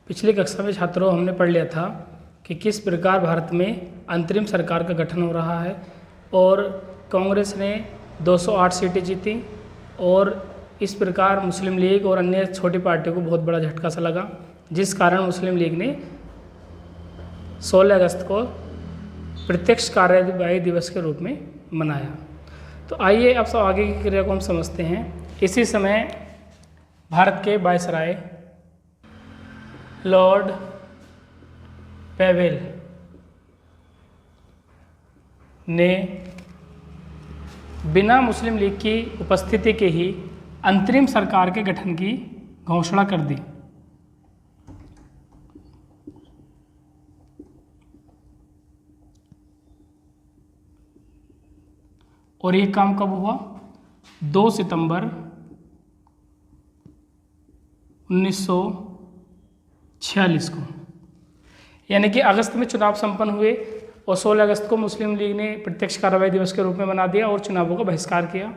पिछली कक्षा में छात्रों हमने पढ़ लिया था कि किस प्रकार भारत में अंतरिम सरकार का गठन हो रहा है और कांग्रेस ने 208 सीटें जीती और इस प्रकार मुस्लिम लीग और अन्य छोटी पार्टियों को बहुत बड़ा झटका सा लगा, जिस कारण मुस्लिम लीग ने 16 अगस्त को प्रत्यक्ष कार्यवाही दिवस के रूप में मनाया। तो आइए अब सब आगे की क्रिया को हम समझते हैं। इसी समय भारत के वायसराय लॉर्ड पेवेल ने बिना मुस्लिम लीग की उपस्थिति के ही अंतरिम सरकार के गठन की घोषणा कर दी। और ये काम कब हुआ? 2 सितंबर 1946 को, यानी कि अगस्त में चुनाव संपन्न हुए और 16 अगस्त को मुस्लिम लीग ने प्रत्यक्ष कार्रवाई दिवस के रूप में मना दिया और चुनावों का बहिष्कार किया।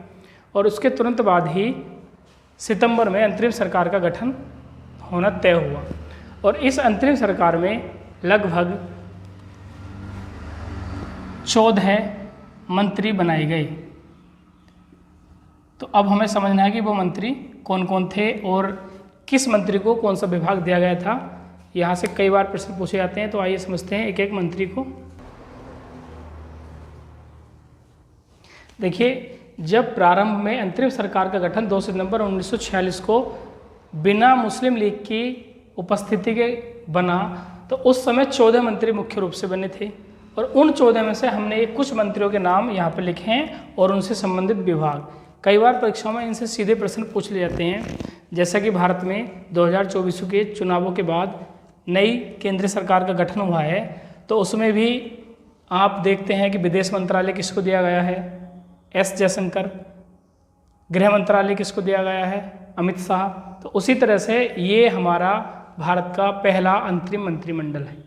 और उसके तुरंत बाद ही सितंबर में अंतरिम सरकार का गठन होना तय हुआ और इस अंतरिम सरकार में लगभग 14 मंत्री बनाए गए। तो अब हमें समझना है कि वो मंत्री कौन कौन थे और किस मंत्री को कौन सा विभाग दिया गया था। यहाँ से कई बार प्रश्न पूछे जाते हैं, तो आइए समझते हैं एक एक मंत्री को। देखिए, जब प्रारंभ में अंतरिम सरकार का गठन 2 सितंबर 1946 को बिना मुस्लिम लीग की उपस्थिति के बना, तो उस समय 14 मंत्री मुख्य रूप से बने थे और उन 14 में से हमने कुछ मंत्रियों के नाम यहाँ पर लिखे हैं और उनसे संबंधित विभाग। कई बार परीक्षाओं में इनसे सीधे प्रश्न पूछ लिए जाते हैं। जैसा कि भारत में 2024 के चुनावों के बाद नई केंद्रीय सरकार का गठन हुआ है, तो उसमें भी आप देखते हैं कि विदेश मंत्रालय किसको दिया गया है? एस जयशंकर। गृह मंत्रालय किसको दिया गया है? अमित शाह। तो उसी तरह से ये हमारा भारत का पहला अंतरिम मंत्रिमंडल है।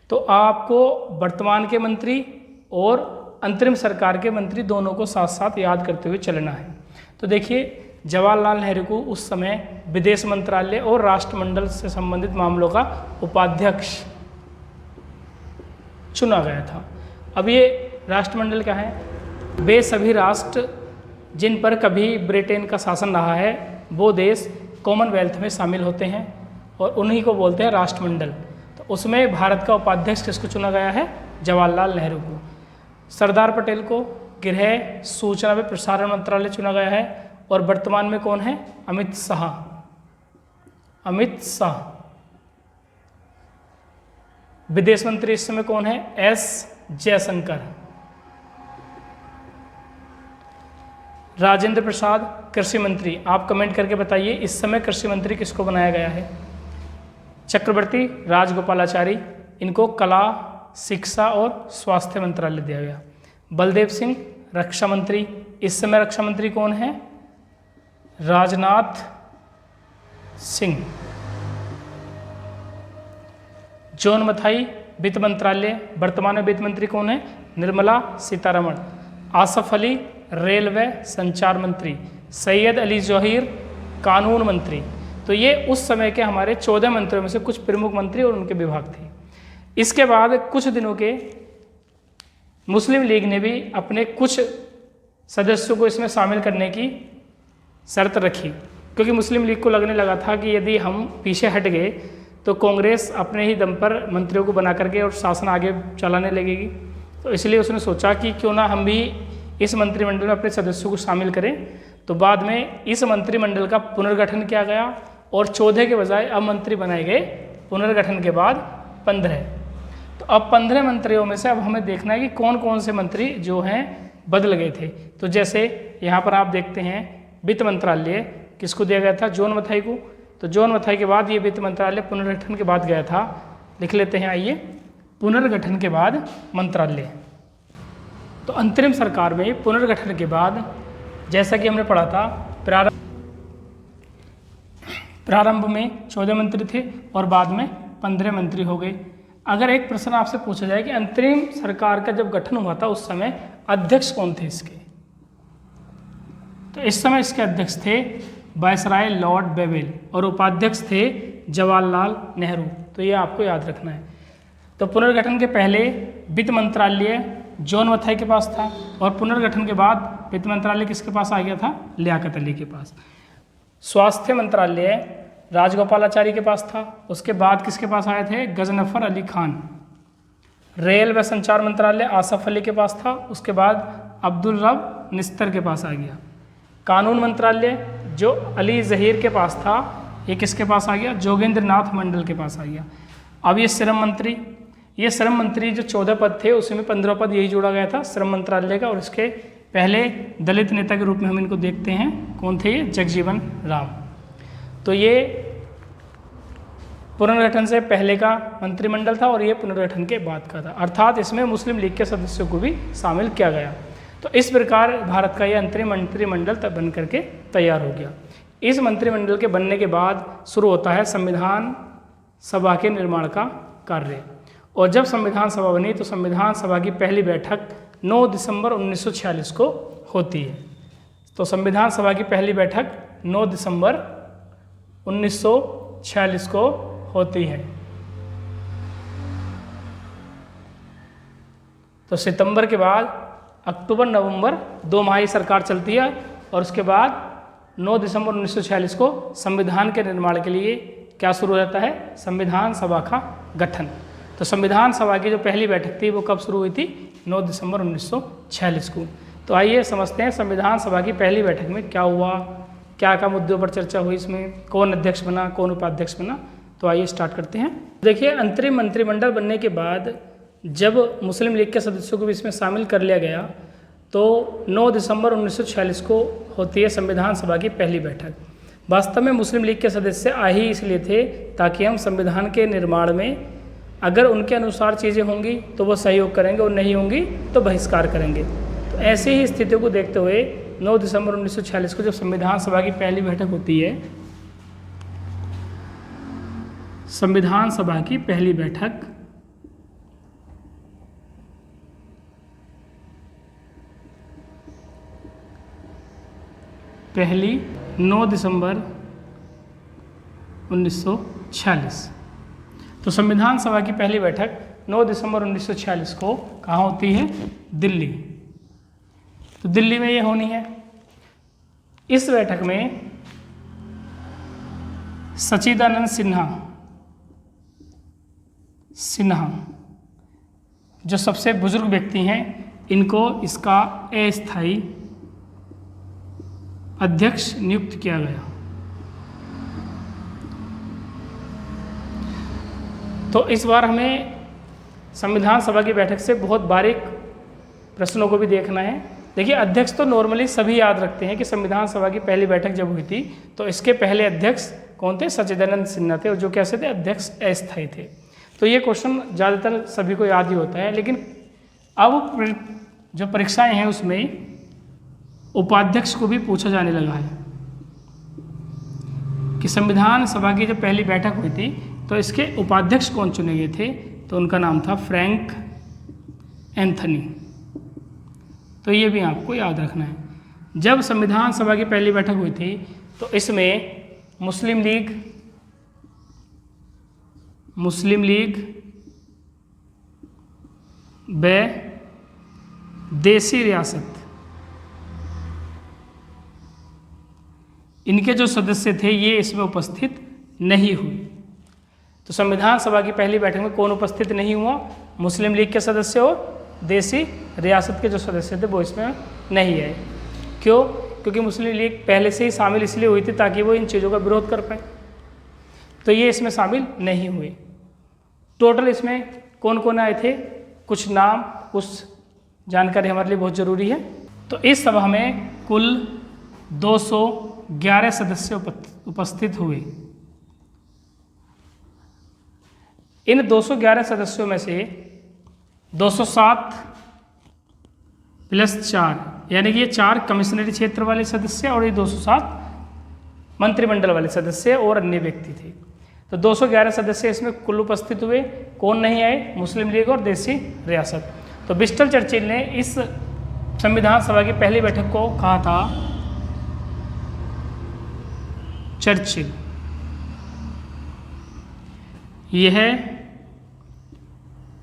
तो आपको वर्तमान के मंत्री और अंतरिम सरकार के मंत्री दोनों को साथ साथ याद करते हुए चलना है। तो देखिए, जवाहरलाल नेहरू को उस समय विदेश मंत्रालय और राष्ट्रमंडल से संबंधित मामलों का उपाध्यक्ष चुना गया था। अब ये राष्ट्रमंडल क्या है? वे सभी राष्ट्र जिन पर कभी ब्रिटेन का शासन रहा है वो देश कॉमनवेल्थ में शामिल होते हैं और उन्हीं को बोलते हैं राष्ट्रमंडल। तो उसमें भारत का उपाध्यक्ष किसको चुना गया है? जवाहरलाल नेहरू को। सरदार पटेल को गृह सूचना व प्रसारण मंत्रालय चुना गया है और वर्तमान में कौन है? अमित शाह। अमित शाह। विदेश मंत्री इस समय कौन है? एस जयशंकर। राजेंद्र प्रसाद कृषि मंत्री। आप कमेंट करके बताइए इस समय कृषि मंत्री किसको बनाया गया है? चक्रवर्ती राजगोपालाचारी। इनको कला, शिक्षा और स्वास्थ्य मंत्रालय दिया गया। बलदेव सिंह रक्षा मंत्री। इस समय रक्षा मंत्री कौन है? राजनाथ सिंह। जॉन मथाई वित्त मंत्रालय। वर्तमान में वित्त मंत्री कौन है? निर्मला सीतारमण। आसफ अली रेलवे संचार मंत्री। सैयद अली जौहर कानून मंत्री। तो ये उस समय के हमारे 14 मंत्रियों में से कुछ प्रमुख मंत्री और उनके विभाग थे। इसके बाद कुछ दिनों के मुस्लिम लीग ने भी अपने कुछ सदस्यों को इसमें शामिल करने की शर्त रखी, क्योंकि मुस्लिम लीग को लगने लगा था कि यदि हम पीछे हट गए तो कांग्रेस अपने ही दम पर मंत्रियों को बना करके और शासन आगे चलाने लगेगी। तो इसलिए उसने सोचा कि क्यों ना हम भी इस मंत्रिमंडल में अपने सदस्यों को शामिल करें। तो बाद में इस मंत्रिमंडल का पुनर्गठन किया गया और 14 के बजाय अब मंत्री बनाए गए पुनर्गठन के बाद 15। तो अब 15 मंत्रियों में से अब हमें देखना है कि कौन कौन से मंत्री जो हैं बदल गए थे। तो जैसे यहाँ पर आप देखते हैं वित्त मंत्रालय किसको दिया गया था? जॉन मथाई को। तो जॉन मथाई के बाद ये वित्त मंत्रालय पुनर्गठन के बाद गया था। लिख लेते हैं, आइए, पुनर्गठन के बाद मंत्रालय। तो अंतरिम सरकार में पुनर्गठन के बाद जैसा कि हमने पढ़ा था, प्रारंभ में 14 मंत्री थे और बाद में 15 मंत्री हो गए। अगर एक प्रश्न आपसे पूछा जाए कि अंतरिम सरकार का जब गठन हुआ था उस समय अध्यक्ष कौन थे इसके, तो इस समय इसके अध्यक्ष थे वायसराय लॉर्ड बेवेल और उपाध्यक्ष थे जवाहरलाल नेहरू। तो ये आपको याद रखना है। तो पुनर्गठन के पहले वित्त मंत्रालय जॉन मथाई के पास था और पुनर्गठन के बाद वित्त मंत्रालय किसके पास आ गया था? लियाकत अली के पास। स्वास्थ्य मंत्रालय राजगोपालाचारी के पास था, उसके बाद किसके पास आए थे? गजनफर अली खान। रेल व संचार मंत्रालय आसफ अली के पास था, उसके बाद अब्दुल रब निस्तर के पास आ गया। कानून मंत्रालय जो अली जहीर के पास था, ये किसके पास आ गया? जोगेंद्र नाथ मंडल के पास आ गया। अब ये श्रम मंत्री, ये श्रम मंत्री जो 14 पद थे उसमें 15 पद यही जोड़ा गया था श्रम मंत्रालय का, और इसके पहले दलित नेता के रूप में हम इनको देखते हैं। कौन थे ये? जगजीवन राम। तो ये पुनर्गठन से पहले का मंत्रिमंडल था और ये पुनर्गठन के बाद का था, अर्थात इसमें मुस्लिम लीग के सदस्यों को भी शामिल किया गया। तो इस प्रकार भारत का यह अंतरिम मंत्रिमंडल तब बन करके तैयार हो गया। इस मंत्रिमंडल के बनने के बाद शुरू होता है संविधान सभा के निर्माण का कार्य। और जब संविधान सभा बनी तो संविधान सभा की पहली बैठक 9 दिसंबर 1946 को होती है। तो संविधान सभा की पहली बैठक 9 दिसंबर 1946 को होती है। तो सितंबर के बाद अक्टूबर नवंबर 2 माह सरकार चलती है और उसके बाद 9 दिसंबर 1946 को संविधान के निर्माण के लिए क्या शुरू हो जाता है? संविधान सभा का गठन। तो संविधान सभा की जो पहली बैठक थी वो कब शुरू हुई थी? 9 दिसंबर 1946 को। तो आइए समझते हैं संविधान सभा की पहली बैठक में क्या हुआ, क्या क्या मुद्दों पर चर्चा हुई, इसमें कौन अध्यक्ष बना, कौन उपाध्यक्ष बना। तो आइए स्टार्ट करते हैं। देखिए, अंतरिम मंत्रिमंडल बनने के बाद जब मुस्लिम लीग के सदस्यों को भी इसमें शामिल कर लिया गया तो 9 दिसंबर 1946 को होती है संविधान सभा की पहली बैठक। वास्तव में मुस्लिम लीग के सदस्य आए ही इसलिए थे ताकि हम संविधान के निर्माण में अगर उनके अनुसार चीज़ें होंगी तो वो सहयोग करेंगे और नहीं होंगी तो बहिष्कार करेंगे। तो ऐसी ही स्थितियों को देखते हुए 9 दिसंबर 1946 को जब संविधान सभा की पहली बैठक होती है, संविधान सभा की पहली बैठक पहली 9 दिसंबर 1946। तो संविधान सभा की पहली बैठक 9 दिसंबर 1946 को कहाँ होती है? दिल्ली। तो दिल्ली में ये होनी है। इस बैठक में सच्चिदानंद सिन्हा जो सबसे बुजुर्ग व्यक्ति हैं, इनको इसका अस्थायी अध्यक्ष नियुक्त किया गया। तो इस बार हमें संविधान सभा की बैठक से बहुत बारीक प्रश्नों को भी देखना है। देखिए, अध्यक्ष तो नॉर्मली सभी याद रखते हैं कि संविधान सभा की पहली बैठक जब हुई थी तो इसके पहले अध्यक्ष कौन थे? सच्चिदानंद सिन्हा थे, और जो कैसे थे? अध्यक्ष अस्थायी थे। तो ये क्वेश्चन ज़्यादातर सभी को याद ही होता है, लेकिन अब जो परीक्षाएं हैं उसमें उपाध्यक्ष को भी पूछा जाने लगा है कि संविधान सभा की जब पहली बैठक हुई थी तो इसके उपाध्यक्ष कौन चुने गए थे? तो उनका नाम था फ्रैंक एंथनी। तो ये भी आपको याद रखना है। जब संविधान सभा की पहली बैठक हुई थी तो इसमें मुस्लिम लीग व देसी रियासत, इनके जो सदस्य थे ये इसमें उपस्थित नहीं हुए। तो संविधान सभा की पहली बैठक में कौन उपस्थित नहीं हुआ? मुस्लिम लीग के सदस्य और देसी रियासत के जो सदस्य थे वो इसमें नहीं आए। क्यों? क्योंकि मुस्लिम लीग पहले से ही शामिल इसलिए हुई थी ताकि वो इन चीज़ों का विरोध कर पाए, तो ये इसमें शामिल नहीं हुए। टोटल इसमें कौन कौन आए थे? कुछ नाम, कुछ जानकारी हमारे लिए बहुत ज़रूरी है। तो इस सभा में कुल 211 सदस्य उपस्थित हुए। इन 211 सदस्यों में से 207 + 4 यानी कि ये 4 कमिश्नरी क्षेत्र वाले सदस्य और ये 207 मंत्रिमंडल वाले सदस्य और अन्य व्यक्ति थे। तो 211 सदस्य इसमें कुल उपस्थित हुए। कौन नहीं आए? मुस्लिम लीग और देसी रियासत। तो विंस्टन चर्चिल ने इस संविधान सभा की पहली बैठक को कहा था चर्चिल यह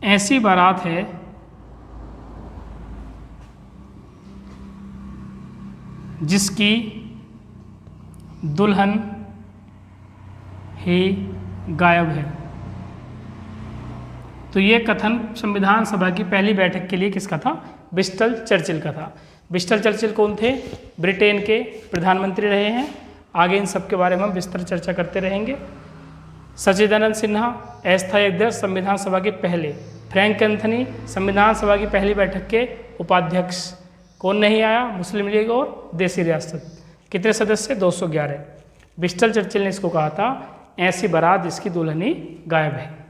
ऐसी बारात है जिसकी दुल्हन ही गायब है। तो ये कथन संविधान सभा की पहली बैठक के लिए किसका था? ब्रिस्टल चर्चिल का था। ब्रिस्टल चर्चिल कौन थे? ब्रिटेन के प्रधानमंत्री रहे हैं। आगे इन सब के बारे में हम विस्तार चर्चा करते रहेंगे। सच्चिदानंद सिन्हा अस्थायी अध्यक्ष संविधान सभा के पहले। फ्रैंक एंथनी संविधान सभा की पहली बैठक के उपाध्यक्ष। कौन नहीं आया? मुस्लिम लीग और देसी रियासत। कितने सदस्य? 211। ब्रिस्टल चर्चिल ने इसको कहा था ऐसी बारात जिसकी दुल्हन ही गायब है।